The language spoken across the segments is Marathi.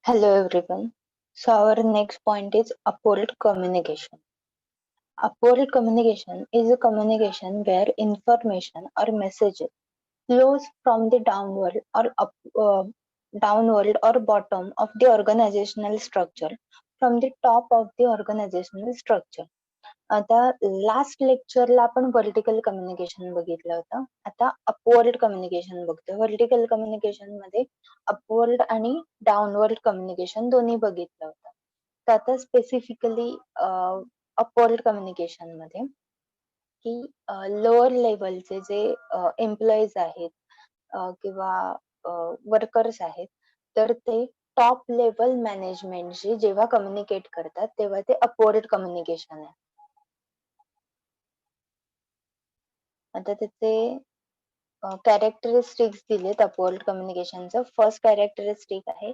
Hello everyone. So our next point is upward communication. Upward communication is a communication where information or messages flows from the downward or bottom of the organizational structure, from the top of the organizational structure. आता लास्ट लेक्चरला आपण व्हर्टिकल कम्युनिकेशन बघितलं होतं. आता अपवर्ड कम्युनिकेशन बघतोय. व्हर्टिकल कम्युनिकेशन मध्ये अपवर्ड आणि डाउनवर्ड कम्युनिकेशन दोन्ही बघितलं होतं. तर आता स्पेसिफिकली अपवर्ड कम्युनिकेशन मध्ये की लोअर लेवलचे जे एम्प्लॉईज आहेत किंवा वर्कर्स आहेत, तर ते टॉप लेवल मॅनेजमेंटशी जेव्हा कम्युनिकेट करतात तेव्हा ते अपवर्ड कम्युनिकेशन आहे. आता त्याचे कॅरेक्टरिस्टिक्स दिलेत अपवर्ड कम्युनिकेशनचं. फर्स्ट कॅरेक्टरिस्टिक आहे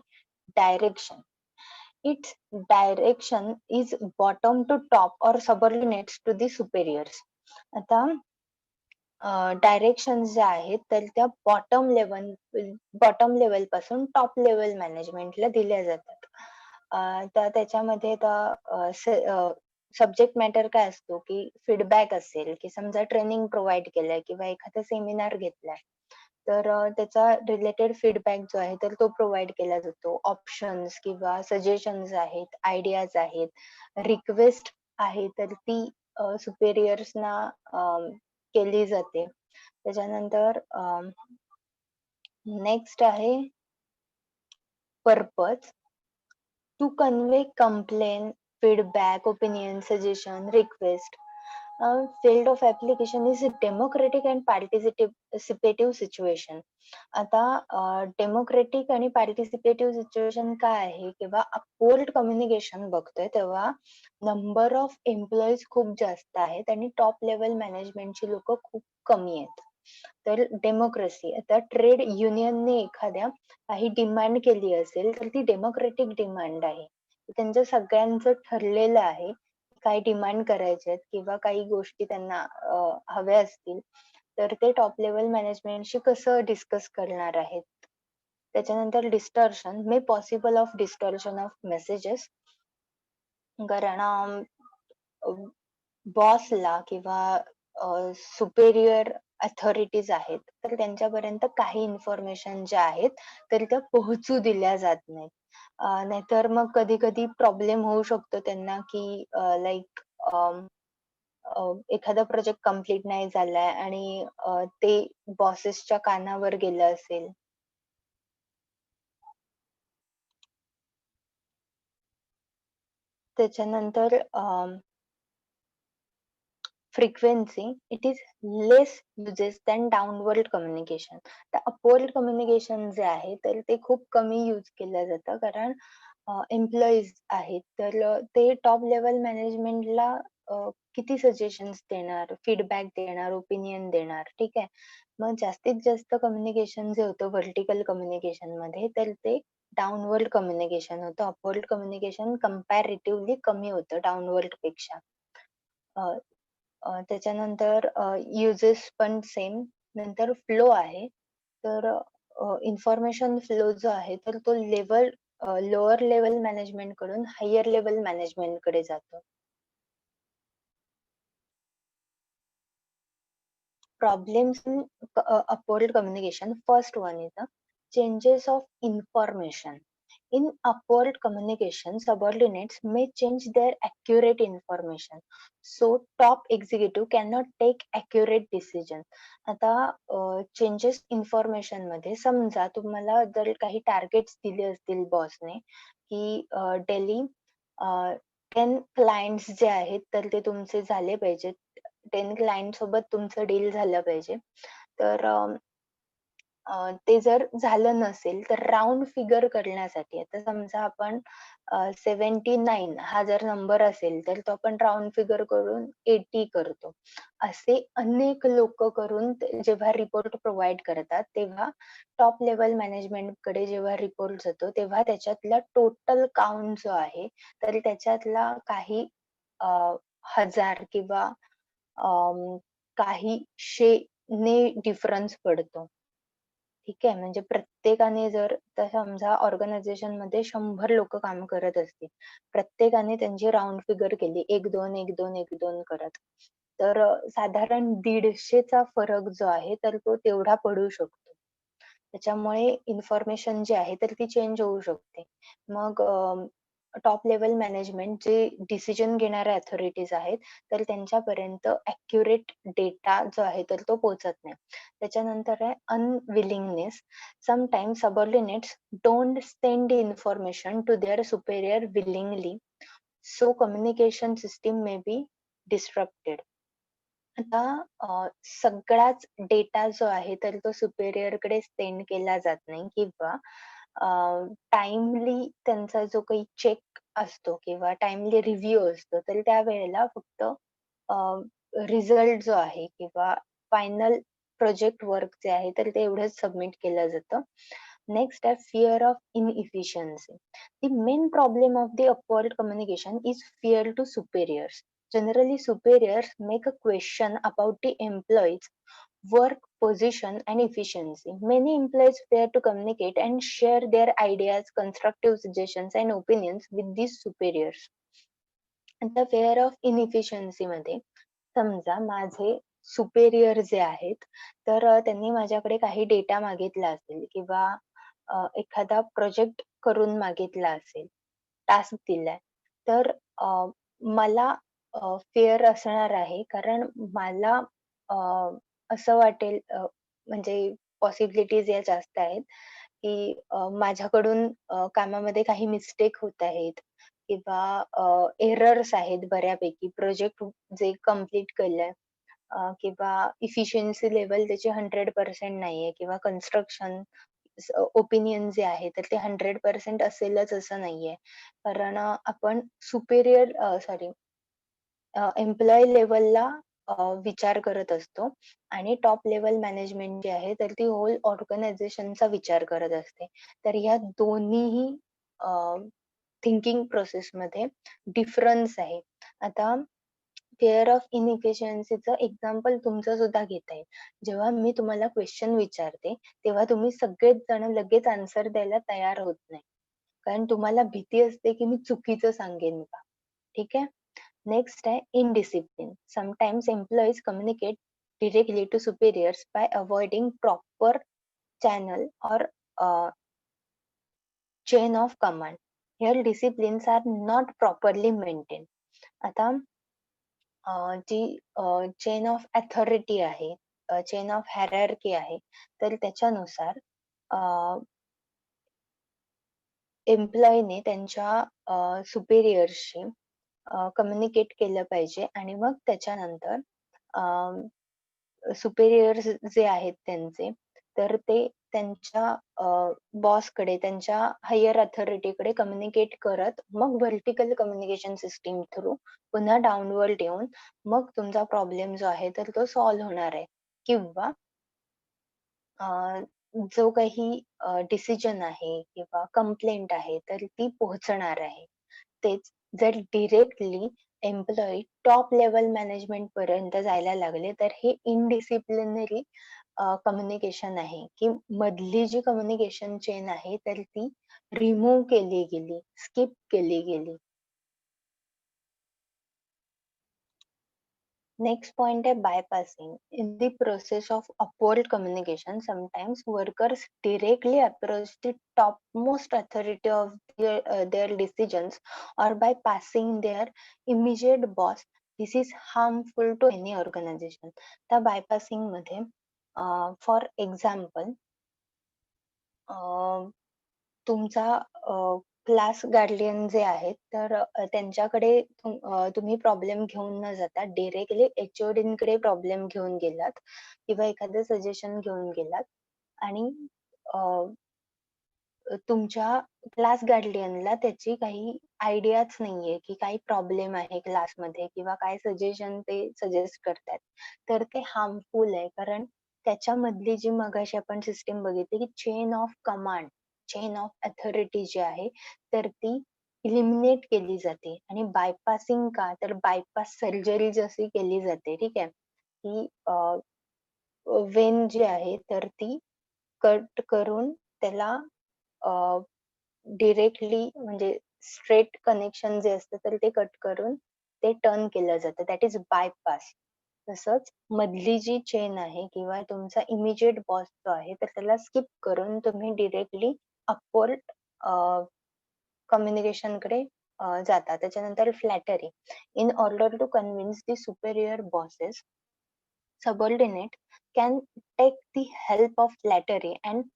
direction. It's direction is bottom to top और सबऑर्डिनेट्स टू दी सुपेरियर्स. आता डायरेक्शन जे आहेत तर त्या बॉटम लेवल पासून टॉप लेवल मॅनेजमेंटला दिल्या जातात. तर त्याच्यामध्ये सब्जेक्ट मॅटर काय असतो की फीडबॅक असेल की समजा ट्रेनिंग प्रोव्हाइड केलंय किंवा एखादा सेमिनार घेतलाय, तर त्याचा रिलेटेड फीडबॅक जो आहे तर तो प्रोव्हाइड केला जातो. ऑप्शन्स किंवा सजेशन्स आहेत, आयडियाज आहेत, रिक्वेस्ट आहे तर ती सुपेरियर्सना केली जाते. त्याच्यानंतर नेक्स्ट आहे purpose. To convey complaint, feedback, opinion, suggestion, request. Field of application is a democratic and participative situation. आता डेमोक्रेटिक आणि पार्टिसिपेटिव्ह सिच्युएशन काय आहे, किंवा अपवर्ड कम्युनिकेशन बघतोय तेव्हा नंबर ऑफ एम्प्लॉईज खूप जास्त आहेत आणि टॉप लेवल मॅनेजमेंटची लोक खूप कमी आहेत. तर डेमोक्रेसी, आता ट्रेड युनियनने एखाद्या काही डिमांड केली असेल तर ती डेमोक्रेटिक डिमांड आहे. त्यांचं सगळ्यांचं ठरलेलं आहे काय डिमांड करायचे आहेत किंवा काही गोष्टी त्यांना हव्या असतील तर ते टॉप लेवल मॅनेजमेंटशी कसं डिस्कस करणार आहेत. त्याच्यानंतर distortion, may possible of distortion of messages. कारण बॉसला किंवा सुपेरियर अथॉरिटीज आहेत तर त्यांच्यापर्यंत काही इन्फॉर्मेशन ज्या आहेत तर त्या पोहोचू दिल्या जात नाहीत. नाहीतर मग कधी कधी प्रॉब्लेम होऊ शकतो त्यांना की लाईक एखादा प्रोजेक्ट कम्प्लीट नाही झालाय आणि ते बॉसेसच्या कानावर गेलं असेल. त्याच्यानंतर frequency, it is less uses than downward communication. तर upward communication जे आहे तर ते खूप कमी यूज केलं जातं, कारण एम्प्लॉईज आहेत तर ते टॉप लेवल मॅनेजमेंटला किती सजेशन्स देणार, फीडबॅक देणार, ओपिनियन देणार. ठीक आहे. मग जास्तीत जास्त कम्युनिकेशन जे होतं व्हर्टिकल कम्युनिकेशन मध्ये तर ते डाउनवर्ड कम्युनिकेशन होतं. अपवर्ड कम्युनिकेशन कम्पॅरेटिव्हली कमी होतं डाउनवर्ड पेक्षा. त्याच्यानंतर युजेस पण सेम. नंतर फ्लो आहे. तर इन्फॉर्मेशन फ्लो जो आहे तर तो लोअर लेवल मॅनेजमेंट कडून हायर लेवल मॅनेजमेंट कडे जातो. Problems in upward communication. First one is the changes of information. In upward communication, subordinates may change their accurate information. So top executive cannot take accurate decision. आता चेंजेस इन्फॉर्मेशन मध्ये समजा तुम्हाला जर काही टार्गेट्स दिले असतील बॉसने की डेली 10 क्लायंट्स जे आहेत तर ते तुमचे झाले पाहिजेत, 10 क्लायंट सोबत तुमचं डील झालं पाहिजे. तर ते जर झालं नसेल तर राउंड फिगर करण्यासाठी, आता समजा आपण 79 हा जर नंबर असेल तर तो आपण राउंड फिगर करून 80 करतो. असे अनेक लोक करून जेव्हा रिपोर्ट प्रोव्हाइड करतात तेव्हा टॉप लेवल मॅनेजमेंट कडे जेव्हा रिपोर्ट जातो तेव्हा त्याच्यातला टोटल काउंट जो आहे तर त्याच्यातला काही हजार किंवा काही ने डिफरन्स पडतो. ठीक आहे. म्हणजे प्रत्येकाने जर तर समजा ऑर्गनायझेशनमध्ये 100 लोकं काम करत असतील. प्रत्येकाने त्यांची राउंड फिगर केली 1-2, 1-2, 1-2 करत. तर साधारण 150चा फरक जो आहे तर तो तेवढा पडू शकतो. त्याच्यामुळे इन्फॉर्मेशन जी आहे तर ती चेंज होऊ शकते. मग टॉप लेव्हल मॅनेजमेंट जे डिसिजन घेणाऱ्या अथॉरिटीज आहेत, तर त्यांच्यापर्यंत ॲक्युरेट डेटा जो आहे तर तो पोहोचत नाही. त्याच्यानंतर आहे unwillingness. Sometimes subordinates don't send the information to their superior willingly, so communication system may be disrupted. आता सगळाच डेटा जो आहे तर तो सुपेरियरकडे सेंड केला जात नाही किंवा टाईमली त्यांचा जो काही चेक असतो किंवा टाईमली रिव्ह्यू असतो, तर त्यावेळेला फक्त रिझल्ट जो आहे किंवा फायनल प्रोजेक्ट वर्क जे आहे, तर ते एवढंच सबमिट केलं जातं. नेक्स्ट आहे fear of inefficiency. The main problem of the upward communication is fear to superiors. Generally, superiors make a question about the employees' work position and efficiency. Many employees fear to communicate and share their ideas, constructive suggestions, and opinions with these superiors. आता फेअर ऑफ इनएफिशियन्सी मध्ये समजा माझे सुपेरियर जे आहेत, तर त्यांनी माझ्याकडे काही डेटा मागितला असेल किंवा एखादा प्रोजेक्ट करून मागितला असेल, टास्क दिलाय. तर मला फेअर असणार आहे कारण मला अ, असं वाटेल म्हणजे पॉसिबिलिटीज या जास्त आहेत, की माझ्याकडून कामामध्ये काही मिस्टेक होत आहेत किंवा एरर्स आहेत बऱ्यापैकी प्रोजेक्ट जे कंप्लीट केलंय किंवा इफिशियन्सी लेव्हल त्याची 100% नाहीये किंवा कन्स्ट्रक्शन ओपिनियन जे आहे तर ते 100% असेलच असं नाहीये. कारण आपण सुपेरियर सॉरी एम्प्लॉयी लेव्हलला विचार करत असतो आणि टॉप लेव्हल मॅनेजमेंट जी आहे तर ती होल ऑर्गनायझेशनचा विचार करत असते. तर ह्या दोन्हीही थिंकिंग प्रोसेसमध्ये डिफरन्स आहे. आता फेअर ऑफ इनएफिशियन्सीचं एक्झाम्पल तुमचं सुद्धा घेता येईल. जेव्हा मी तुम्हाला क्वेशन विचारते, तेव्हा तुम्ही सगळेच जण लगेच आन्सर द्यायला तयार होत नाही. कारण तुम्हाला भीती असते, की मी चुकीचं सांगेन का? ठीक आहे. नेक्स्ट आहे indiscipline. Sometimes employees communicate directly to superiors by avoiding proper channel or chain of command. Here disciplines are not properly maintained. आता जी चेन ऑफ अथॉरिटी आहे, चेन ऑफ हायरार्की आहे, तर त्याच्यानुसार एम्प्लॉयीने त्यांच्या सुपेरियर्सशी कम्युनिकेट केलं पाहिजे आणि मग त्याच्यानंतर सुपेरियर्स जे आहेत त्यांचे, तर ते त्यांच्या बॉसकडे, त्यांच्या हायर अथॉरिटीकडे कम्युनिकेट करत, मग व्हर्टिकल कम्युनिकेशन सिस्टम थ्रू पुन्हा डाउनवर्ड येऊन मग तुमचा प्रॉब्लेम जो आहे, तर तो सॉल्व्ह होणार आहे. किंवा जो काही डिसिजन आहे किंवा कंप्लेंट आहे, तर ती पोहोचणार आहे. तेच जर directly employee top level management पर्यंत जायला लागले, तर हे इनडिसिप्लिनरी कम्युनिकेशन आहे, की मधली जी कम्युनिकेशन चेन आहे, तर ती रिमूव्ह केली गेली, स्किप केली गेली. Next point is bypassing. In the process of upward communication, sometimes workers directly approach the topmost authority of their decisions or by passing their immediate boss. This is harmful to any organization. The bypassing मध्ये for example तुमचा क्लास गार्डियन जे आहेत, तर त्यांच्याकडे तुम्ही प्रॉब्लेम घेऊन न जाता डायरेक्टली एच-ओ-डींकडे प्रॉब्लेम घेऊन गेलात किंवा एखादं सजेशन घेऊन गेलात आणि अ, तुमच्या क्लास गार्डियनला त्याची काही आयडियाच नाहीये, की काही प्रॉब्लेम आहे क्लासमध्ये किंवा काय सजेशन ते सजेस्ट करतायत. तर ते हार्मफुल आहे. कारण त्याच्यामधली जी मगाशी आपण सिस्टम बघितली, की chain of command, chain of authority जी आहे, तर ती एलिमिनेट केली जाते आणि बायपासिंग का? तर बायपास सर्जरी जशी केली जाते, ठीक आहे? की वेन जी आहे तर ती कट करून त्याला डिरेक्टली म्हणजे स्ट्रेट कनेक्शन जे असतं तर ते कट करून ते टर्न केलं जातं. That is bypass. तसंच मधली जी चेन आहे किंवा तुमचा इमिजिएट बॉस जो आहे तर त्याला स्किप करून तुम्ही डिरेक्टली अपवर्ड कम्युनिकेशनकडे जाता. त्याच्यानंतर flattery. In order to convince the superior bosses, subordinate can take the help of flattery, and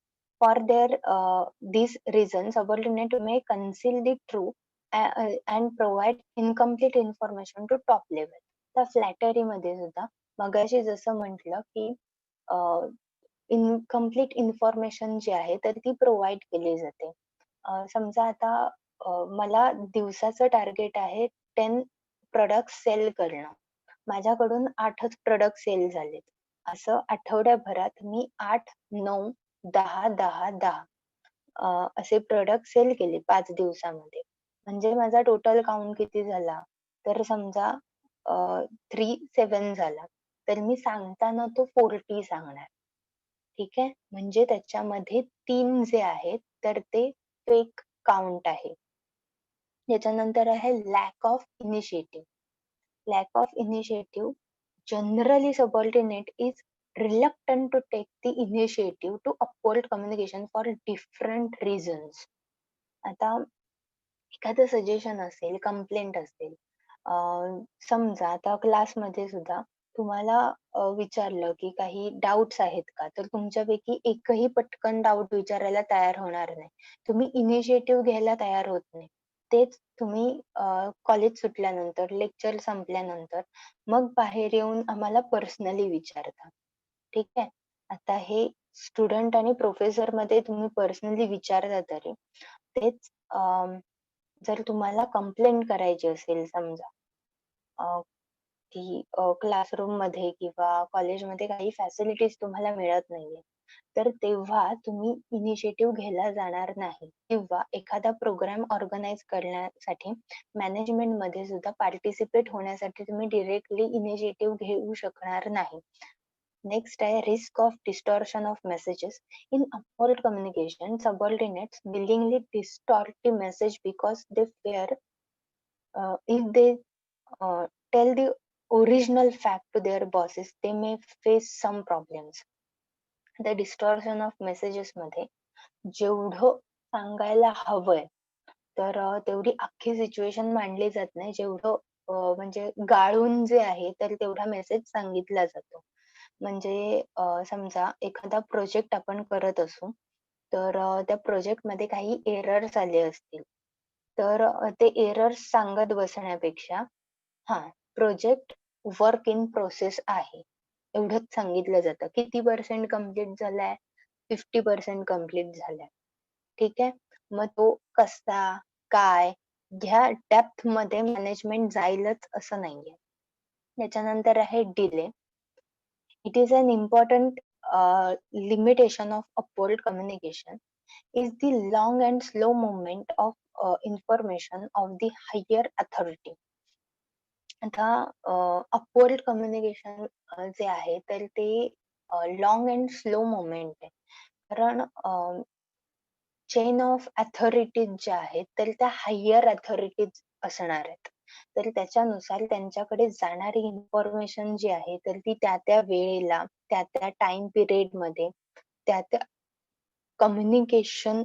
for their this reason subordinate may conceal the truth and provide incomplete information to top level. त्या फ्लॅटरी मध्ये सुद्धा मगाशी जसं म्हटलं की इनकम्प्लीट इन्फॉर्मेशन जी आहे तर ती प्रोव्हाइड केली जाते. समजा आता मला दिवसाचं टार्गेट आहे 10 प्रॉडक्ट सेल करणं. माझ्याकडून 8च प्रॉडक्ट सेल झालेत. असं आठवड्याभरात मी 8, 9, 10, 10, 10 असे प्रॉडक्ट सेल केले 5 दिवसामध्ये. म्हणजे माझा टोटल काउंट किती झाला? तर समजा 37 झाला. तर मी सांगताना तो 40 सांगणार. ठीक आहे. म्हणजे त्याच्यामध्ये 3 जे आहेत तर ते फेक काउंट आहे. त्याच्यानंतर आहे lack of initiative. Lack of initiative, generally subordinate is reluctant to take the initiative to uphold communication for different reasons. आता एखादं सजेशन असेल, कंप्लेंट असेल, समजा आता क्लासमध्ये सुद्धा तुम्हाला विचारलं की काही डाउट्स आहेत का? तर तुमच्यापैकी एकही पटकन डाउट विचारायला तयार होणार नाही. तुम्ही इनिशिएटिव्ह घ्यायला तयार होत नाही. तेच तुम्ही कॉलेज सुटल्यानंतर, लेक्चर संपल्यानंतर मग बाहेर येऊन आम्हाला पर्सनली विचारता. ठीक आहे. आता हे स्टुडंट आणि प्रोफेसर मध्ये तुम्ही पर्सनली विचारता तरी तेच जर तुम्हाला कंप्लेंट करायची असेल समजा की क्लासरूम मध्ये किंवा कॉलेजमध्ये काही फॅसिलिटीज तुम्हाला मिळत नाहीये, तर तेव्हा तुम्ही इनिशिएटिव्ह घ्यायला जाणार नाही किंवा एखादा प्रोग्राम ऑर्गनाइज करण्यासाठी मॅनेजमेंट मध्ये सुद्धा पार्टिसिपेट होण्यासाठी तुम्ही डिरेक्टली इनिशिएटिव्ह घेऊ शकणार नाही. नेक्स्ट आहे risk of distortion of messages. In upward communication, subordinates willingly distort the message because they fear if they tell the original fact to their bosses, they may face some problems. The distortion of messages मध्ये जेवढं सांगायला हवंय तर तेवढी अख्खी सिच्युएशन मांडली जात नाही. जेवढं म्हणजे गाळून जे आहे तर तेवढा मेसेज सांगितला जातो. म्हणजे समजा एखादा प्रोजेक्ट आपण करत असू, तर त्या प्रोजेक्टमध्ये काही एरर्स आले असतील. तर ते एरर्स सांगत बसण्यापेक्षा हां, प्रोजेक्ट वर्क इन प्रोसेस आहे. एवढंच सांगितलं जातं. किती पर्सेंट कंप्लीट झालाय? 50% कंप्लीट झालाय. ठीक आहे. मग तो कसा, काय, ह्या डेप्थमध्ये मॅनेजमेंट जाईलच असं नाहीये. त्याच्यानंतर आहे delay. It is an important limitation of upward communication is the long and slow movement of information of the higher authority. आता अपवर्ड कम्युनिकेशन जे आहे तर ते लॉंग अँड स्लो मोमेंट आहे. कारण चेन ऑफ अथॉरिटीज ज्या आहेत तर त्या हायर अथॉरिटीज असणार आहेत. तर त्याच्यानुसार त्यांच्याकडे जाणारी इन्फॉर्मेशन जी आहे तर ती त्या वेळेला, त्या टाइम पिरियड मध्ये, त्या कम्युनिकेशन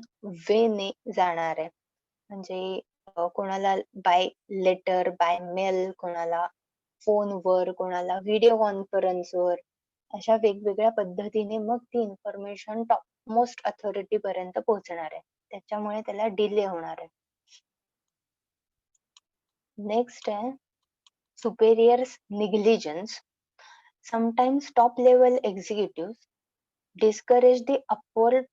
वेने जाणार आहे. म्हणजे कोणाला बाय लेटर, बाय मेल, कोणाला फोनवर, कोणाला व्हिडिओ कॉन्फरन्सवर, अशा वेगवेगळ्या पद्धतीने मग ती इन्फॉर्मेशन टॉप मोस्ट अथॉरिटी पर्यंत पोहोचणार आहे. त्याच्यामुळे त्याला डिले होणार आहे. नेक्स्ट आहे superior's negligence. Sometimes top level executives discourage the upward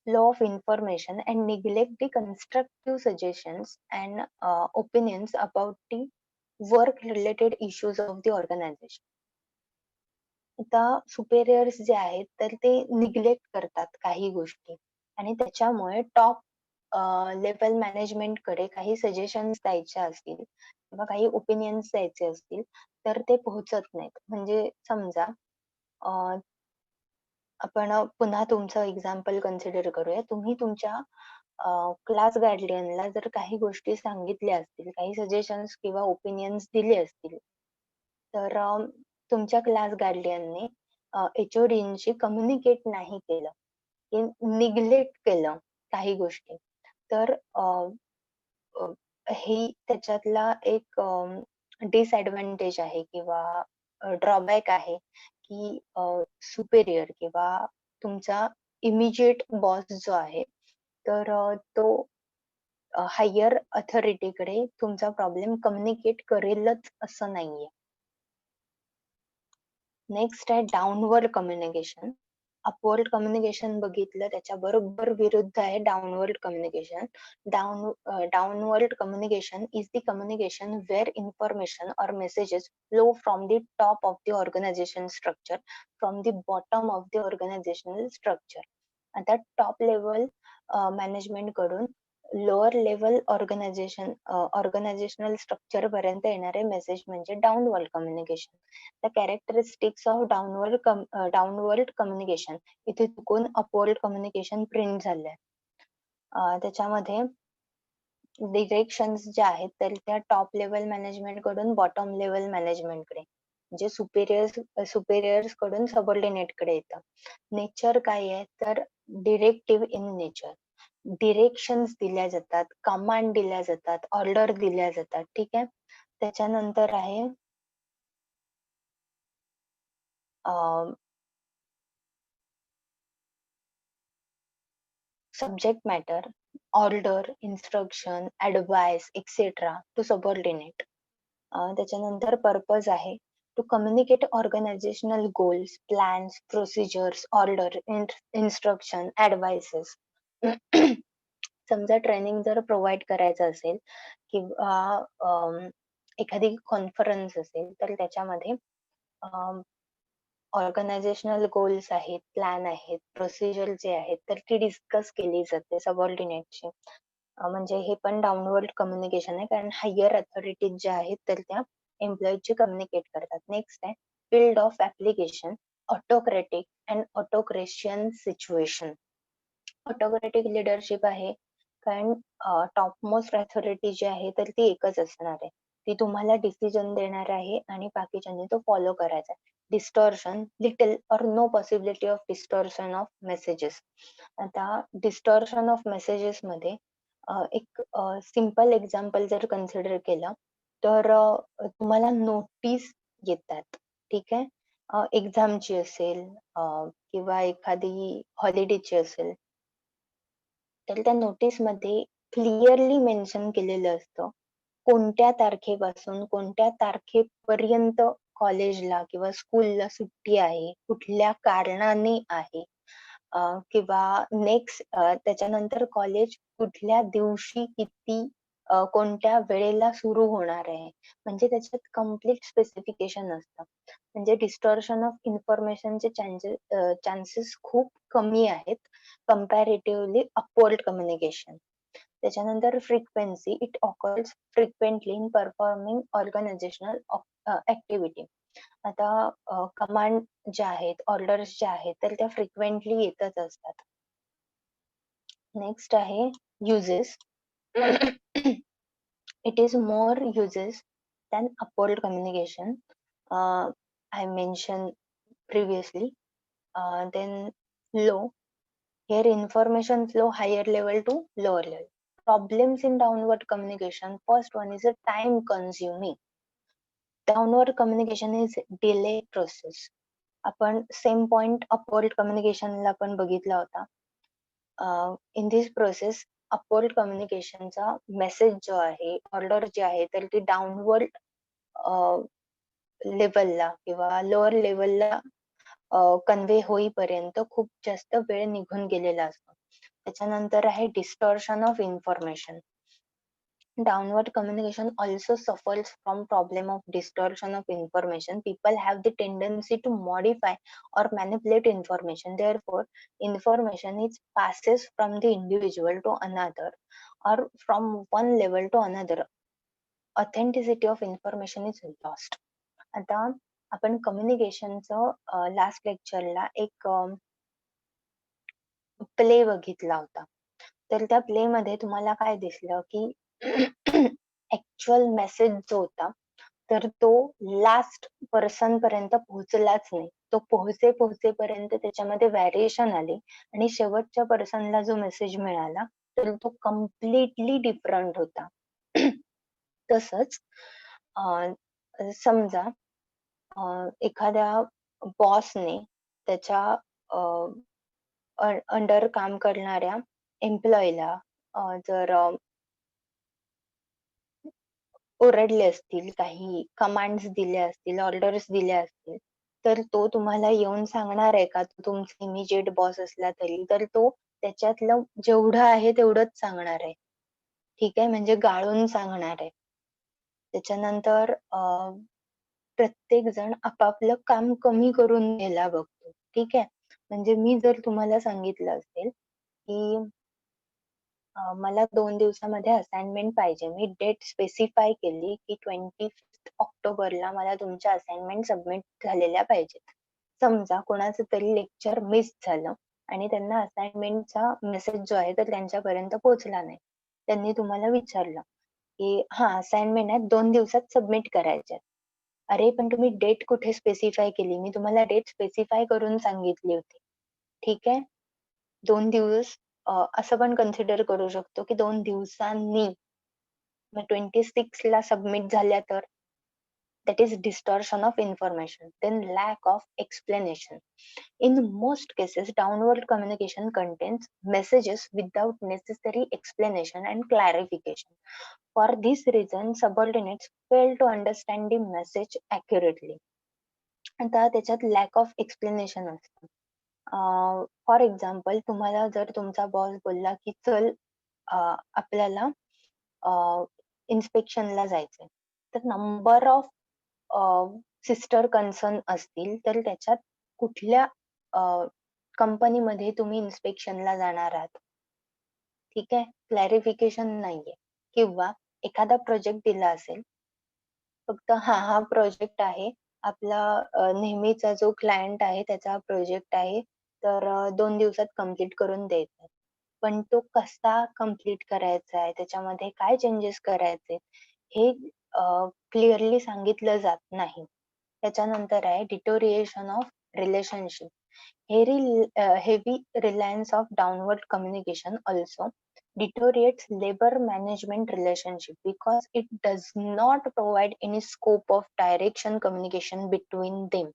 flow of information and neglect the constructive suggestions and opinions about the work related issues of the organization. आता सुपेरियर्स जे आहेत तर ते निग्लेक्ट करतात काही गोष्टी आणि त्याच्यामुळे टॉप लेवल मॅनेजमेंट कडे काही सजेशन्स द्यायचे असतील किंवा काही ओपिनियन्स द्यायचे असतील तर ते पोहोचत नाहीत. म्हणजे समजा आपण पुन्हा तुमचं एक्झाम्पल कन्सिडर करूया. तुम्ही तुमच्या क्लास गाईडलाईनला जर काही गोष्टी सांगितल्या असतील, काही सजेशन्स किंवा ओपिनियन्स दिले असतील, तर तुमच्या क्लास गाईडलाईनने एच-ओ-डींशी कम्युनिकेट नाही केलं, की निग्लेक्ट केलं काही गोष्टी, तर अ, ही त्याच्यातला एक डिसएडव्हांटेज आहे किंवा ड्रॉबॅक आहे, की सुपेरियर किंवा तुमचा इमिजिएट बॉस जो आहे, तर तो हायर अथॉरिटीकडे तुमचा प्रॉब्लेम कम्युनिकेट करेलच असं नाहीये. नेक्स्ट आहे डाउनवर्ड कम्युनिकेशन. अपवर्ड कम्युनिकेशन बघितलं त्याच्या बरोबर विरुद्ध आहे downward communication. Downward communication is the communication where information or messages flow from the top of the organization structure, from the bottom of the organizational structure. आता टॉप लेवल मॅनेजमेंट कडून लोअर लेवल ऑर्गनायझेशनल स्ट्रक्चर पर्यंत येणारे मेसेज म्हणजे downward communication. The characteristics of downward communication इथे चुकून अपवर्ड कम्युनिकेशन प्रिंट झालंय. त्याच्यामध्ये डिरेक्शन्स ज्या आहेत तर त्या टॉप लेवल मॅनेजमेंट कडून बॉटम लेवल मॅनेजमेंट कडे, म्हणजे सुपेरियर्स कडून सबऑर्डिनेट कडे येतं. नेचर काय आहे तर डिरेक्टिव्ह इन नेचर. डिरेक्शन्स दिल्या जातात, कमांड दिल्या जातात, ऑर्डर दिल्या जातात. ठीक आहे. त्याच्यानंतर आहे subject matter, order, instruction, advice etcetera to subordinate. त्याच्यानंतर पर्पज आहे to communicate organisational goals, plans, procedures, order, instruction, advices. समजा ट्रेनिंग जर प्रोव्हाइड करायचं असेल किंवा एखादी कॉन्फरन्स असेल तर त्याच्यामध्ये ऑर्गनायझेशनल गोल्स आहेत, प्लॅन आहेत, प्रोसिजर जे आहेत तर ती डिस्कस केली जाते सबऑर्डिनेटशी. म्हणजे हे पण डाउनवर्ड कम्युनिकेशन आहे, कारण हायर अथॉरिटीज ज्या आहेत तर त्या एम्प्लॉईजशी कम्युनिकेट करतात. नेक्स्ट आहे field of application, autocratic and ऑटोक्रेशियन सिच्युएशन. ऑटोक्रेटिक लिडरशिप आहे, कारण टॉप मोस्ट अथॉरिटी जी आहे तर ती एकच असणार आहे. ती तुम्हाला डिसिजन देणार आहे आणि बाकीच्यांनी तो फॉलो करायचा आहे. Distortion, little or no possibility of distortion of messages. आता डिस्टॉर्शन ऑफ मेसेजेस मध्ये एक सिंपल एक्झाम्पल जर कन्सिडर केलं तर तुम्हाला नोटीस येतात. ठीक आहे. एक्झामची असेल किंवा एखादी हॉलिडेची असेल, तर त्या नोटीसमध्ये क्लिअरली मेन्शन केलेलं असतं कोणत्या तारखेपासून कोणत्या तारखेपर्यंत कॉलेजला किंवा स्कूलला सुट्टी आहे, कुठल्या कारणाने आहे, किंवा नेक्स्ट त्याच्यानंतर कॉलेज कुठल्या दिवशी किती कोणत्या वेळेला सुरू होणार आहे. म्हणजे त्याच्यात कम्प्लीट स्पेसिफिकेशन असतं. म्हणजे डिस्टॉर्शन ऑफ इन्फॉर्मेशनचे चान्सेस खूप कमी आहेत कंपॅरेटिव्हली अपवर्ड कम्युनिकेशन. त्याच्यानंतर frequency, it occurs frequently in performing organisational activity. आता कमांड ज्या आहेत, ऑर्डर्स ज्या आहेत तर त्या फ्रिक्वेंटली येतच असतात. नेक्स्ट आहे uses. It is more uses than upward communication. I mention previously. Then low. Here information flow higher level to lower level. Problems in downward communication. First one is a time consuming. Downward communication is delay process. आपण सेम पॉइंट अपवर्ड कम्युनिकेशनला पण बघितला होता. इन दिस प्रोसेस अपवर्ड कम्युनिकेशनचा मेसेज जो आहे, ऑर्डर जे आहे तर ती डाउनवर्ड लेवलला किंवा लोअर लेवलला कन्वे होईपर्यंत खूप जास्त वेळ निघून गेलेला असतो. त्याच्यानंतर आहे distortion of information. Downward communication also suffers from problem of distortion of information. People have the tendency to modify or manipulate information. Therefore, information is passes from the individual to another or from one level to another. Authenticity of information is lost. आता आपण कम्युनिकेशनचं लास्ट लेक्चरला एक प्ले बघितला होता. तर त्या प्लेमध्ये तुम्हाला काय दिसलं, की ॲक्चुअल मेसेज जो होता, तर तो लास्ट पर्सन पर्यंत पोहोचलाच नाही. तो पोहोचेपर्यंत त्याच्यामध्ये व्हेरिएशन आले आणि शेवटच्या पर्सनला जो मेसेज मिळाला, तर तो कंप्लीटली डिफरंट होता. तसंच अ, समजा एखाद्या बॉसने त्याच्या अ, अंडर काम करणाऱ्या एम्प्लॉयीला जर ओरडले असतील, काही कमांड्स दिल्या असतील, ऑर्डर्स दिल्या असतील, तर तो तुम्हाला येऊन सांगणार आहे का? तो तुमचा इमिजिएट बॉस असला तरी, तर तो त्याच्यातलं जेवढं आहे तेवढंच सांगणार आहे. ठीक आहे? म्हणजे गाळून सांगणार आहे. त्याच्यानंतर प्रत्येक जण आपापलं काम कमी करून घ्यायला बघतो. ठीक आहे? म्हणजे मी जर तुम्हाला सांगितलं असेल, की मला 2 दिवसामध्ये असाइनमेंट पाहिजे. मी डेट स्पेसिफाय केली, की 25th ऑक्टोबरला मला तुमच्या असाइनमेंट सबमिट झालेल्या पाहिजेत. समजा कोणाचं तरी लेक्चर मिस झालं आणि त्यांना असाइनमेंटचा मेसेज जो आहे तो त्यांच्यापर्यंत पोहोचला नाही. त्यांनी तुम्हाला विचारलं, की "हां, असाइनमेंट आहे 2 दिवसात सबमिट करायच्या आहेत." अरे, पण तुम्ही डेट कुठे स्पेसिफाय केली? मी तुम्हाला डेट स्पेसिफाय करून सांगितली होती. ठीक आहे? 2 दिवस असं पण कन्सिडर करू शकतो, की 2 दिवसांनी मग 26 ला सबमिट झाल्या तर? That is distortion of information. Then lack of explanation. In most cases, downward communication contains messages without necessary explanation and clarification. For this reason, subordinates fail to understand the message accurately. आता त्याच्यात लॅक ऑफ एक्सप्लेनेशन असतं. फॉर एक्झाम्पल तुम्हाला जर तुमचा बॉस बोलला, की "चल आपल्याला इन्स्पेक्शनला जायचंय." तर नंबर ऑफ सिस्टर कन्सर्न असतील, तर त्याच्यात कुठल्या कंपनीमध्ये तुम्ही इन्स्पेक्शनला जाणार आहात? ठीक आहे. क्लॅरिफिकेशन नाहीये. किंवा एखादा प्रोजेक्ट दिला असेल, फक्त हा प्रोजेक्ट आहे. आपला नेहमीचा जो क्लायंट आहे त्याचा प्रोजेक्ट आहे. तर 2 दिवसात कंप्लीट करून द्यायचा आहे. पण तो कसा कंप्लीट करायचा आहे, त्याच्यामध्ये काय चेंजेस करायचे, हे क्लिअरली सांगितलं जात नाही. त्याच्यानंतर आहे deterioration of relationship. Heavy reliance of downward communication also deteriorates labor management relationship because it does not provide any scope of direction communication between them.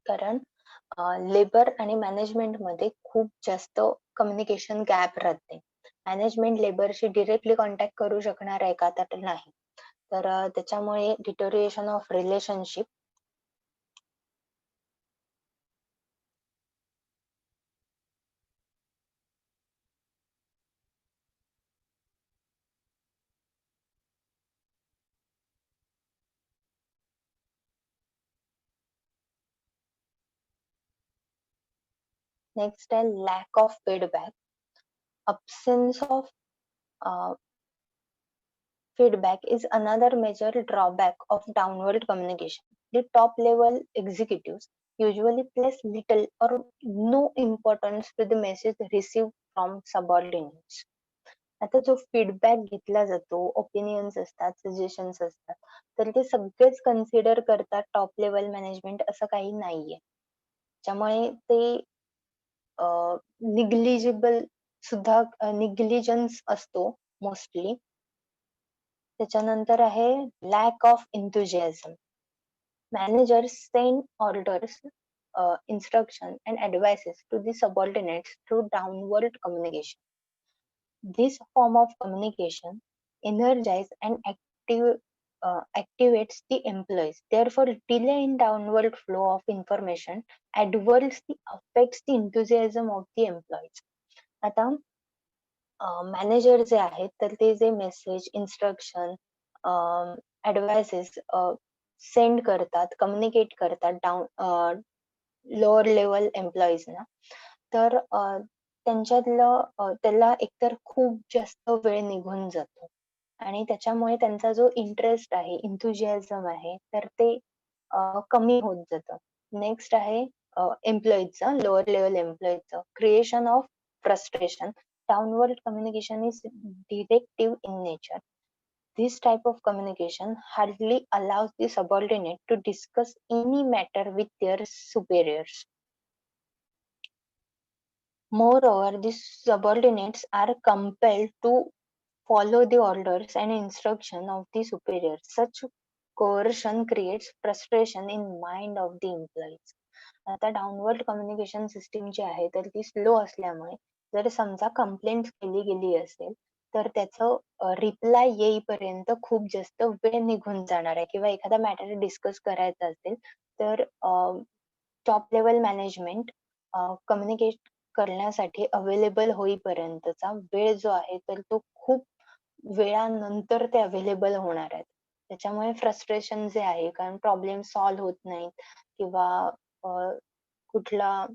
कारण लेबर आणि मॅनेजमेंटमध्ये खूप जास्त कम्युनिकेशन गॅप राहते. मॅनेजमेंट लेबरशी डायरेक्टली कॉन्टॅक्ट करू शकणार आहे का? तर नाही. तर त्याच्यामुळे डिटोरिएशन ऑफ रिलेशनशिप. नेक्स्ट आहे lack of feedback. Absence of feedback is another major drawback of downward communication. The top level executives usually place little or no importance to the message received from subordinates. आता जो फीडबॅक घेतला जातो, ओपिनियन्स असतात, सजेशन्स असतात, तर ते सगळेच कन्सिडर करतात टॉप लेवल मॅनेजमेंट असं काही नाहीये. त्यामुळे ते निग्लिजिबल सुद्धा निग्लिजन्स असतो मोस्टली. त्याच्यानंतर आहे lack of enthusiasm. Managers send orders, instruction and advices to the subordinates through downward communication. This form of communication energizes and activates the employees. Therefore, delay in downward flow of information adversely affects the enthusiasm of the employees. आता मॅनेजर जे आहेत, तर ते जे मेसेज, इन्स्ट्रक्शन, ॲडवाइसेस सेंड करतात, कम्युनिकेट करतात लोअर लेव्हल एम्प्लॉईजना, तर त्यांच्यातलं त्याला एकतर खूप जास्त वेळ निघून जातो आणि त्याच्यामुळे त्यांचा जो इंटरेस्ट आहे, एन्थुसियाझम आहे, तर ते कमी होत जातं. नेक्स्ट आहे employeeचं, lower level employeeचं. Creation of frustration. Downward communication is directive in nature. This type of communication hardly allows the subordinate to discuss any matter with their superiors. Moreover, these subordinates are compelled to follow the orders and instruction of the superiors. Such coercion creates frustration in mind of the employees. आता डाउनवर्ड कम्युनिकेशन सिस्टीम जी आहे तर ती स्लो असल्यामुळे जर समजा कंप्लेंट केली गेली असेल तर त्याचं रिप्लाय येईपर्यंत खूप जास्त वेळ निघून जाणार आहे किंवा एखादा मॅटर डिस्कस करायचा असेल तर टॉप लेवल मॅनेजमेंट कम्युनिकेट करण्यासाठी अवेलेबल होईपर्यंतचा वेळ जो आहे तर तो खूप वेळानंतर ते अवेलेबल होणार आहेत. त्याच्यामुळे फ्रस्ट्रेशन जे आहे कारण प्रॉब्लेम सॉल्व्ह होत नाहीत किंवा कुठला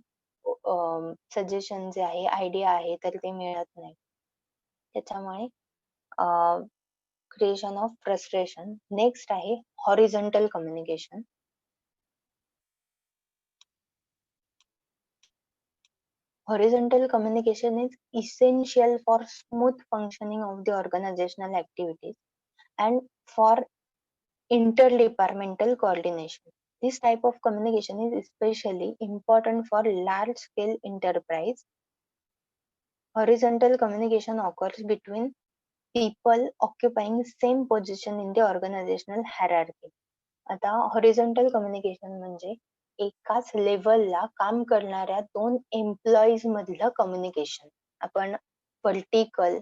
सजेशन जे आहे, आयडिया आहे तर ते मिळत नाही. त्याच्यामुळे क्रिएशन ऑफ फ्रस्ट्रेशन. नेक्स्ट आहे horizontal communication. Horizontal communication is essential for smooth functioning of the organizational activities and for interdepartmental coordination. This type of communication is especially important for large scale enterprise. Horizontal communication occurs between people occupying same position in the organizational hierarchy. आता हॉरिझॉन्टल कम्युनिकेशन म्हणजे एकाच लेवलला काम करणाऱ्या दोन एम्प्लॉईज मधलं कम्युनिकेशन. आपण व्हर्टिकल,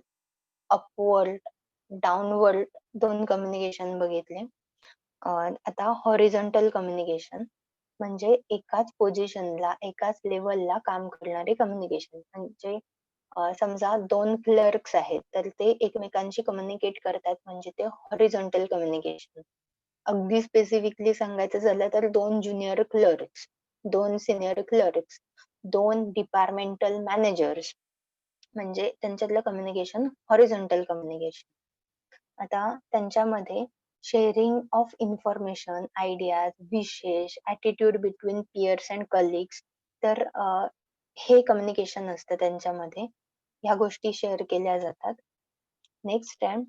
अपवर्ड, डाउनवर्ड दोन कम्युनिकेशन बघितले. आता हॉरिझॉन्टल कम्युनिकेशन म्हणजे एकाच पोझिशनला, एकाच लेवलला काम करणारे कम्युनिकेशन. म्हणजे समजा दोन क्लर्क्स आहेत तर ते एकमेकांशी कम्युनिकेट करतात म्हणजे ते हॉरिझॉन्टल कम्युनिकेशन. अगदी स्पेसिफिकली सांगायचं झालं तर दोन ज्युनियर क्लर्क्स, दोन सिनियर क्लर्क्स, दोन डिपार्टमेंटल मॅनेजर्स म्हणजे त्यांच्यातलं कम्युनिकेशन हॉरिझॉन्टल कम्युनिकेशन. आता त्यांच्यामध्ये शेअरिंग ऑफ इन्फॉर्मेशन, आयडियाज, विशेष, attitude between peers and colleagues तर हे कम्युनिकेशन असतं त्यांच्यामध्ये. ह्या गोष्टी शेअर केल्या जातात. नेक्स्ट आहे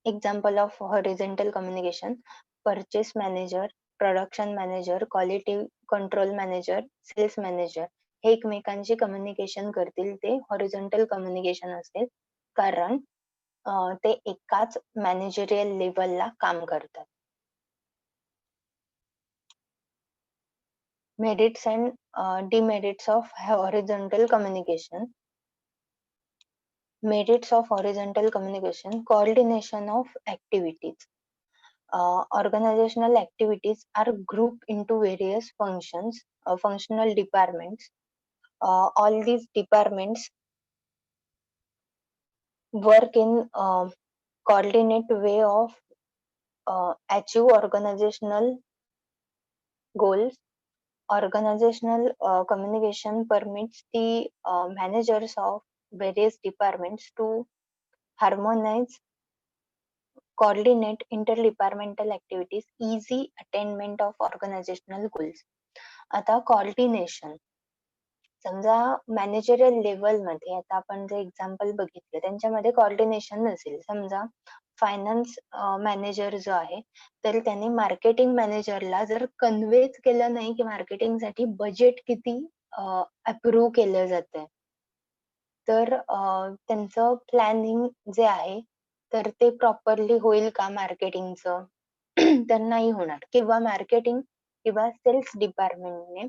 example of horizontal communication: purchase manager, production manager, quality control manager, sales manager हे एकमेकांशी कम्युनिकेशन करतील ते हॉरिझॉन्टल कम्युनिकेशन असेल कारण ते एकाच मॅनेजरियल लेवलला काम करतात. Merits and demerits of horizontal communication. Merits of horizontal communication: coordination of activities. Organizational activities are grouped into various functions, functional departments. All these departments work in coordinate way of achieve organizational goals. Organizational communication permits the managers of various departments to harmonize, coordinate interdepartmental activities, easy attainment of organizational goals. आता coordination समजा मॅनेजरियल लेवल मध्ये आता आपण जे एक्झाम्पल बघितले त्यांच्यामध्ये कोऑर्डिनेशन नसेल. समजा फायनान्स मॅनेजर जो आहे तर त्याने मार्केटिंग मॅनेजरला जर कन्व्हेच केलं नाही की मार्केटिंग साठी बजेट किती अप्रूव्ह केलं जातंय तर त्यांचं प्लॅनिंग जे आहे तर ते प्रॉपरली होईल का मार्केटिंगचं तर नाही होणार. किंवा मार्केटिंग किंवा सेल्स डिपार्टमेंटने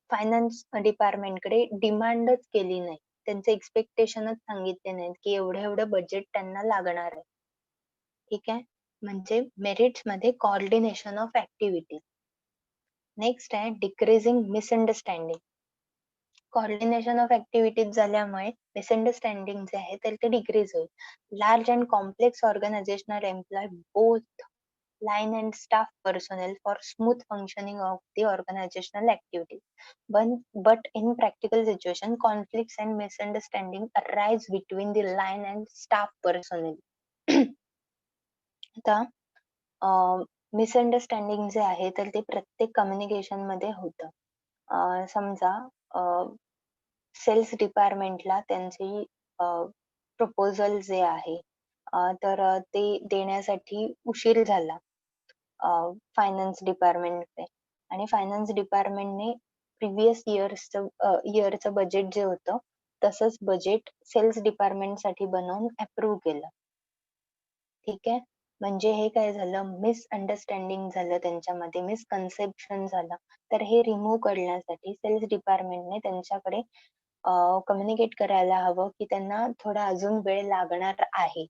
फायनान्स डिपार्टमेंटकडे डिमांडच केली नाही. त्यांचे एक्सपेक्टेशनच सांगितले नाहीत की एवढं एवढं बजेट त्यांना लागणार आहे. ठीक आहे. म्हणजे मेरिट्स मध्ये कोऑर्डिनेशन ऑफ ऍक्टिव्हिटी. नेक्स्ट आहे decreasing misunderstanding. Coordination of activities झाल्यामुळे मिसअंडरस्टँडिंग जे आहे तर ते डिक्रीज होईल. Large and complex organisational employ both line and staff personnel for smooth functioning of the organizational activities. But in practical situation, conflicts and misunderstanding arise between the line and staff personnel. आता मिसअंडरस्टँडिंग जे आहे तर ते प्रत्येक कम्युनिकेशन मध्ये होतं. समजा सेल्स डिपार्टमेंटला त्यांची प्रपोजल जे आहे ते देण्यासाठी उशीर झाला फायनान्स डिपार्टमेंटने आणि फायनान्स डिपार्टमेंटने प्रिव्हियस इयरचं बजेट जे होतं तसंच बजेट सेल्स डिपार्टमेंटसाठी बनवून अप्रूव्ह केलं. ठीक आहे. म्हणजे हे काय झालं, मिसअंडरस्टँडिंग झालं त्यांच्यामध्ये, मिसकन्सेप्शन झालं. तर हे रिमूव्ह करण्यासाठी सेल्स डिपार्टमेंटने त्यांच्याकडे कम्युनिकेट करायला हवं, की त्यांना थोडा अजून वेळ लागणार आहे.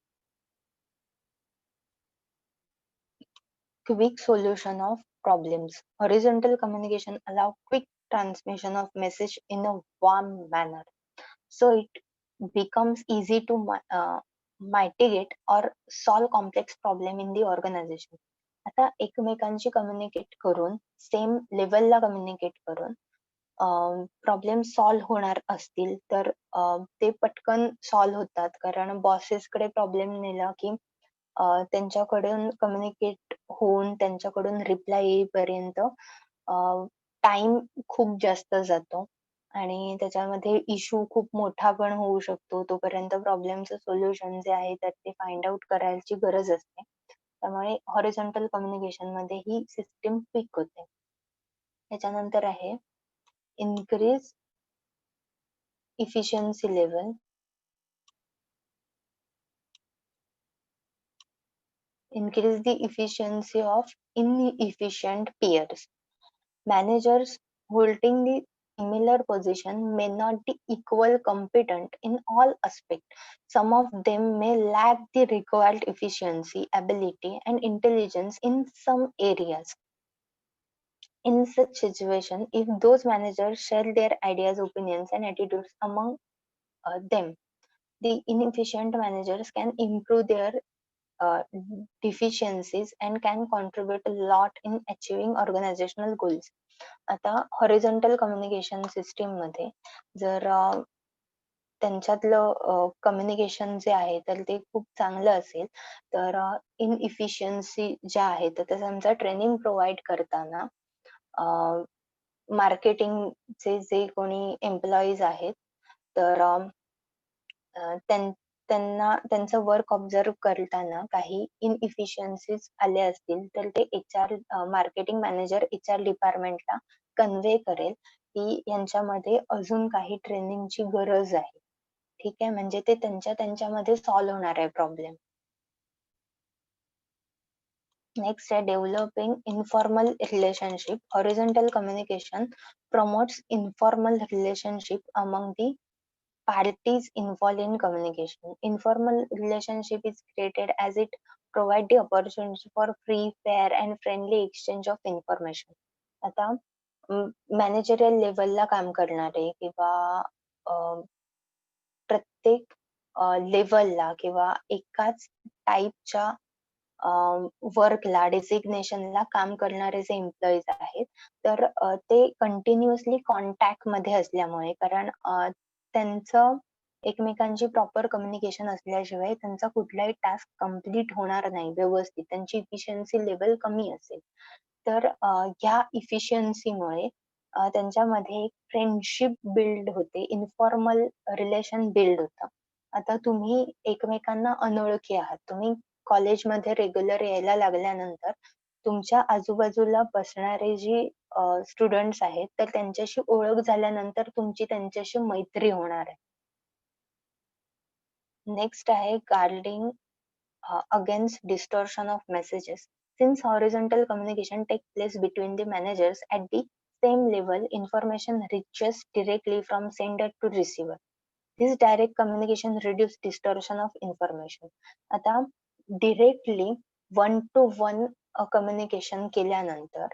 Quick solution of problems. Horizontal communication allow quick transmission of message in a warm manner. So it becomes easy to mitigate or solve complex problem in the organization. आता एकमेकांशी कम्युनिकेट करून सेम लेवलला कम्युनिकेट करून प्रॉब्लेम सॉल्व्ह होणार असतील तर ते पटकन सॉल्व्ह होतात. कारण बॉसेसकडे प्रॉब्लेम नेला की त्यांच्याकडून कम्युनिकेट होऊन त्यांच्याकडून रिप्लाय येईपर्यंत टाइम खूप जास्त जातो आणि त्याच्यामध्ये इश्यू खूप मोठा पण होऊ शकतो. तोपर्यंत प्रॉब्लेमचं सोल्युशन जे आहे तर ते फाइंड आउट करायची गरज असते. त्यामुळे हॉरिझॉन्टल कम्युनिकेशन मध्ये ही सिस्टीम क्विक होते. त्याच्यानंतर आहे increase efficiency level. Increase the efficiency of inefficient peers. Managers holding the similar position may not be equal competent in all aspects. Some of them may lack the required efficiency, ability, and intelligence in some areas. In such situation, if those managers share their ideas, opinions, and attitudes among them, the inefficient managers can improve their uh, deficiencies and can contribute a lot in achieving organizational goals. आता हॉरिझॉन्टल कम्युनिकेशन सिस्टीम मध्ये जर त्यांच्यातलं कम्युनिकेशन जे आहे तर ते खूप चांगलं असेल तर इनइफिशियन्सी ज्या आहेत तर त्या समजा ट्रेनिंग प्रोव्हाइड करताना मार्केटिंगचे जे कोणी एम्प्लॉईज आहेत तर त्यांना त्यांचं वर्क ऑब्झर्व करताना काही इनइफिशियन्सीज आले असतील तर ते मार्केटिंग मॅनेजर HR डिपार्टमेंटला कन्वे करेल की यांच्यामध्ये अजून काही ट्रेनिंगची गरज आहे. ठीक आहे. म्हणजे ते त्यांच्यामध्ये सॉल्व्ह होणार आहे प्रॉब्लेम. नेक्स्ट आहे developing informal relationship. Horizontal communication promotes informal relationship among the parties involved in communication. Informal relationship is created as it provide the opportunity for free, fair and friendly exchange of information. आता मॅनेजरियल लेवलला काम करणारे किंवा प्रत्येक लेवलला किंवा एकाच टाईपच्या वर्कला डेसिग्नेशनला काम करणारे जे एम्प्लॉईज आहेत तर ते कंटिन्युअसली कॉन्टॅक्ट मध्ये असल्यामुळे कारण त्यांचं एकमेकांची प्रॉपर कम्युनिकेशन असल्याशिवाय त्यांचा कुठलाही टास्क कम्प्लीट होणार नाही व्यवस्थित. त्यांची इफिशियन्सी लेवल कमी असेल तर ह्या इफिशियन्सीमुळे त्यांच्यामध्ये एक फ्रेंडशिप बिल्ड होते, इन्फॉर्मल रिलेशन बिल्ड होतं. आता तुम्ही एकमेकांना अनोळखी आहात. तुम्ही कॉलेजमध्ये रेग्युलर यायला लागल्यानंतर तुमच्या आजूबाजूला बसणारे जी स्टुडंट्स आहेत तर त्यांच्याशी ओळख झाल्यानंतर तुमची त्यांच्याशी मैत्री होणार आहे. नेक्स्ट आहे guarding against distortion of messages. Since horizontal communication takes place between the managers at the same level, information reaches directly from sender to receiver. This direct communication reduces distortion of information. आता directly one two one communication केल्यानंतर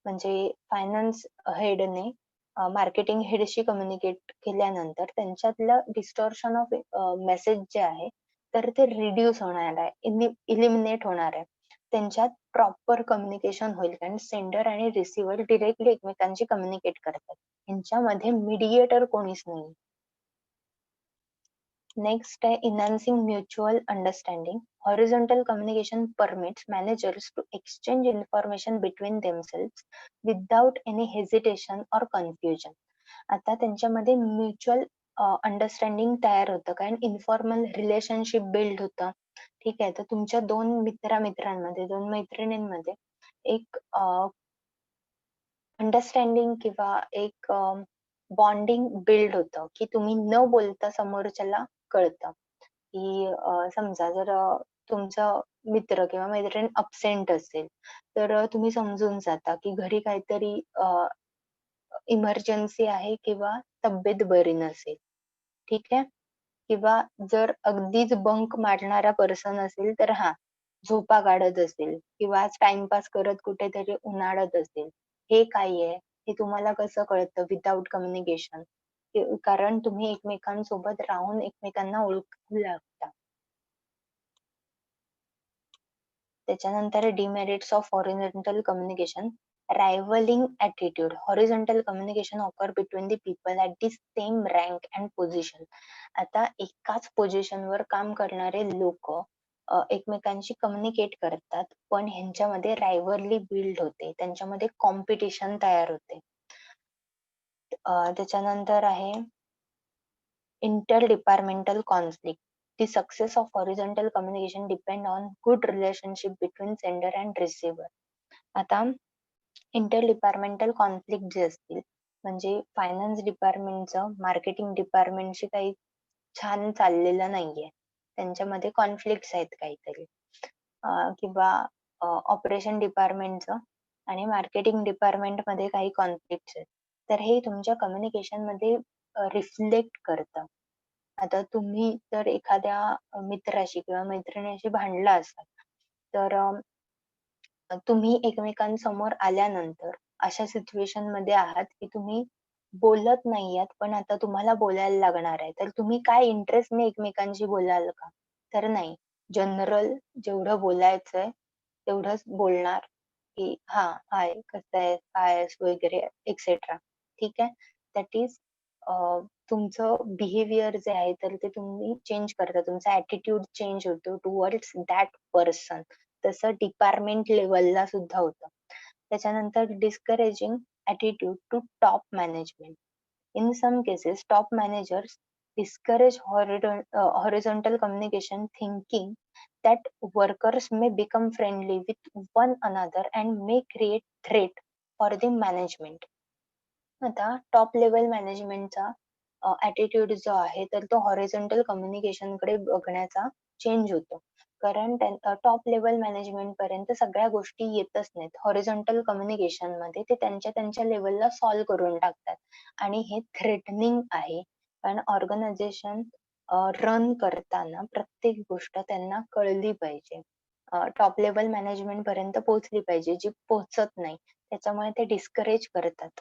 म्हणजे फायनान्स हेडने मार्केटिंग हेडशी कम्युनिकेट केल्यानंतर त्यांच्यातलं डिस्टॉर्शन ऑफ मेसेज जे आहे तर ते रिड्यूस होणार आहे, इलिमिनेट होणार आहे. त्यांच्यात प्रॉपर कम्युनिकेशन होईल कारण सेंडर आणि रिसिव्हर डिरेक्टली एकमेकांशी कम्युनिकेट करतात. यांच्यामध्ये मीडिएटर कोणीच नाही. नेक्स्ट आहे enhancing mutual understanding. Horizontal communication permits managers to exchange information between themselves without any hesitation or confusion. आता त्यांच्यामध्ये म्युच्युअल अंडरस्टँडिंग तयार होतं, कारण इन्फॉर्मल रिलेशनशिप बिल्ड होतं. ठीक आहे, तर तुमच्या दोन मित्रांमध्ये, दोन मैत्रिणींमध्ये एक अंडरस्टँडिंग किंवा एक बॉन्डिंग बिल्ड होतं, की तुम्ही न बोलता समोरच्याला कळतं, की समजा जर तुमचा मित्र किंवा मैत्रीण अब्सेंट असेल, तर तुम्ही समजून जाता, की घरी काहीतरी इमर्जन्सी आहे किंवा तब्येत बरी नसेल. ठीक आहे? किंवा जर अगदीच बंक मारणारा पर्सन असेल, तर हां, झोपा काढत असेल किंवा टाईमपास करत कुठेतरी उन्हाळत असेल. हे काय आहे? हे तुम्हाला कसं कळतं विथआऊट कम्युनिकेशन? कारण तुम्ही एकमेकांसोबत राहून एकमेकांना ओळखू लागता. त्याच्यानंतर demerits of horizontal communication. Rivalling attitude. Horizontal communication occur between the people at the same rank and position. आता एकाच पोझिशनवर काम करणारे लोक एकमेकांशी कम्युनिकेट करतात, पण ह्यांच्यामध्ये रायव्हरली बिल्ड होते, त्यांच्यामध्ये कॉम्पिटिशन तयार होते. त्याच्यानंतर आहे interdepartmental conflict. The success of horizontal communication depend on good relationship between sender and receiver. आता इंटरडिपार्टमेंटल कॉन्फ्लिक्ट जे असतील, म्हणजे फायनान्स डिपार्टमेंटचं मार्केटिंग डिपार्टमेंटशी काही छान चाललेलं नाहीये. त्यांच्यामध्ये कॉन्फ्लिक्ट्स आहेत काहीतरी. किंवा ऑपरेशन डिपार्टमेंटचं आणि मार्केटिंग डिपार्टमेंटमध्ये काही कॉन्फ्लिक्ट्स आहेत. तर हे तुमच्या कम्युनिकेशनमध्ये रिफ्लेक्ट करतं. आता तुम्ही जर एखाद्या मित्राशी किंवा मैत्रिणीशी भांडला असाल, तर तुम्ही एकमेकांसमोर आल्यानंतर अशा सिच्युएशनमध्ये आहात, की तुम्ही बोलत नाही आहात, पण आता तुम्हाला बोलायला लागणार आहे. तर तुम्ही काय इंटरेस्टने एकमेकांशी बोलाल का? तर नाही. जनरल जेवढं बोलायचंय तेवढंच बोलणार, की हां, हाय, कसं आहेस, काय आहेस वगैरे एक्सेट्रा. ठीक आहे. दॅट इज तुमचं बिहेवियर जे आहे तर ते तुम्ही चेंज करता. तुमचा ॲटिट्यूड चेंज होतो टुवर्ड्स दॅट पर्सन. तसं डिपार्टमेंट लेव्हलला सुद्धा होतं. त्याच्यानंतर discouraging attitude to top management. In some cases, top managers discourage horizontal communication, thinking that workers may become friendly with one another and may create threat for the management. आता टॉप लेव्हल मॅनेजमेंटचा ॲटिट्यूड जो आहे, तर तो हॉरिझॉन्टल कम्युनिकेशनकडे बघण्याचा चेंज होतो. कारण टॉप लेव्हल मॅनेजमेंट पर्यंत सगळ्या गोष्टी येतच नाहीत. हॉरिझॉन्टल कम्युनिकेशनमध्ये ते त्यांच्या त्यांच्या लेव्हलला सॉल्व्ह करून टाकतात आणि हे थ्रेटनिंग आहे. कारण ऑर्गनायझेशन रन करताना प्रत्येक गोष्ट त्यांना कळली पाहिजे. टॉप लेव्हल मॅनेजमेंट पर्यंत पोहोचली पाहिजे, जी पोहोचत नाही. त्याच्यामुळे ते डिस्करेज करतात.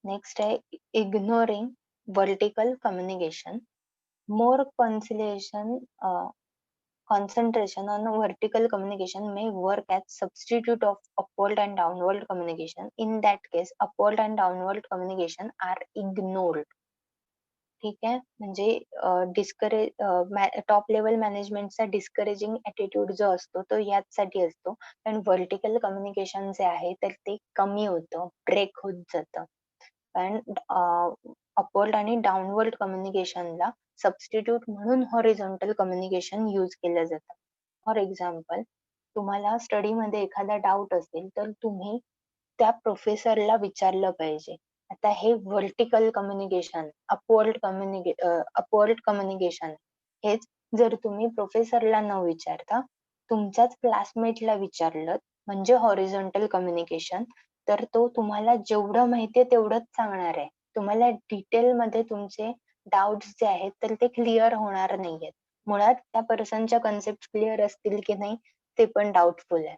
नेक्स्ट आहे ignoring vertical communication. More concentration on vertical communication may work as substitute of upward and downward communication. In that case, upward and downward communication are ignored. ठीक आहे. म्हणजे टॉप लेव्हल मॅनेजमेंटचा डिस्करेजिंग ॲटिट्यूड जो असतो तो याचसाठी असतो. कारण व्हर्टिकल कम्युनिकेशन जे आहे तर ते कमी होतं, ब्रेक होत जातं. कारण अपवर्ड आणि डाउनवर्ड कम्युनिकेशनला सबस्टिट्यूट म्हणून हॉरिझॉन्टल कम्युनिकेशन यूज केलं जातं. फॉर एक्झाम्पल, तुम्हाला स्टडीमध्ये एखादा डाऊट असेल तर तुम्ही त्या प्रोफेसरला विचारलं पाहिजे. आता हे व्हर्टिकल कम्युनिकेशन, अपवर्ड कम्युनिकेशन. हेच जर तुम्ही प्रोफेसरला न विचारता तुमच्याच क्लासमेटला विचारलं म्हणजे हॉरिझॉन्टल कम्युनिकेशन. तर तो तुम्हाला जेवढं माहितीये तेवढंच सांगणार आहे. तुम्हाला डिटेलमध्ये तुमचे डाउट्स जे आहेत तर ते क्लिअर होणार नाहीयेत. मुळात त्या पर्सनच्या कन्सेप्ट क्लिअर असतील की नाही ते पण डाउटफुल आहे.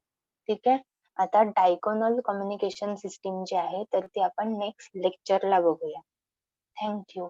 ठीक आहे. आता डायगोनल कम्युनिकेशन सिस्टीम जी आहे तर ती आपण नेक्स्ट लेक्चरला बघूया. Thank you.